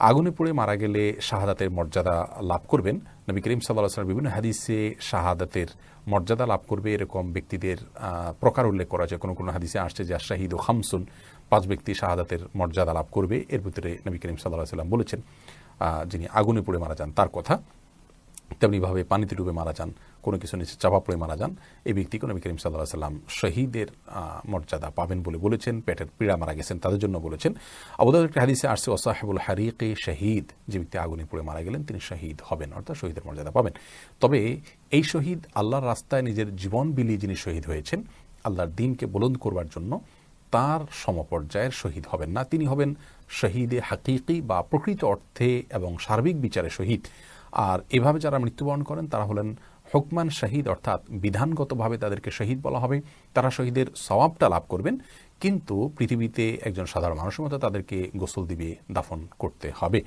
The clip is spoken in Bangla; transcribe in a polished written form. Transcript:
আগুনে পুড়ে মারা গেলে শাহাদাতের মর্যাদা লাভ করবেন। নবী করিম সাল্লাল্লাহু আলাইহি ওয়াসাল্লাম বিভিন্ন হাদিসে শাহাদাতের মর্যাদা লাভ করবে এরকম ব্যক্তিদের প্রকার উল্লেখ করা যায়। কোনো কোনো হাদিসে আসছে যে শাহিদ ও খামসুন, 5 ব্যক্তি শাহাদাতের মর্যাদা লাভ করবে। এর ভিতরে নবী করিম সাল্লাল্লাহু আলাইহি ওয়াসাল্লাম বলেছেন যিনি আগুনে পুড়ে মারা যান তার কথা। তেমনিভাবে পানিতে ডুবে মারা যান, কোনো কিছু নিচে চাপা পড়ে মারা যান, এই ব্যক্তিকে নবী করিম সাল্লাল্লাহু আলাইহি ওয়াসাল্লাম শহীদের মর্যাদা পাবেন বলে বলেছেন। পেটের পীড়া মারা গেছেন তাদের জন্য বলেছেন। আবু দাউদের একটা হাদিসে আসছে ওয়াসাহিবুল হারিকি শহীদ, যে ব্যক্তি আগুনে পুড়ে মারা গেলেন তিনি শহীদ হবেন, অর্থাৎ শহীদের মর্যাদা পাবেন। তবে এই শহীদ আল্লাহর রাস্তায় নিজের জীবন বিলিয়ে যিনি শহীদ হয়েছেন আল্লাহর দ্বীনকে বুলন্দ করবার জন্য, তার সমপর্যায়ের শহীদ হবেন না। তিনি হবেন শহীদে হাকিকি বা প্রকৃত অর্থে এবং সার্বিক বিচারে শহীদ। আর এভাবে যারা মৃত্যুবরণ করেন তারা হলেন হুকমান শহীদ, অর্থাৎ বিধানগতভাবে তাদেরকে শহীদ বলা হবে। তারা শহীদের সওয়াবটা লাভ করবেন, কিন্তু পৃথিবীতে একজন সাধারণ মানুষের মতো তাদেরকে গোসল দিবে, দাফন করতে হবে।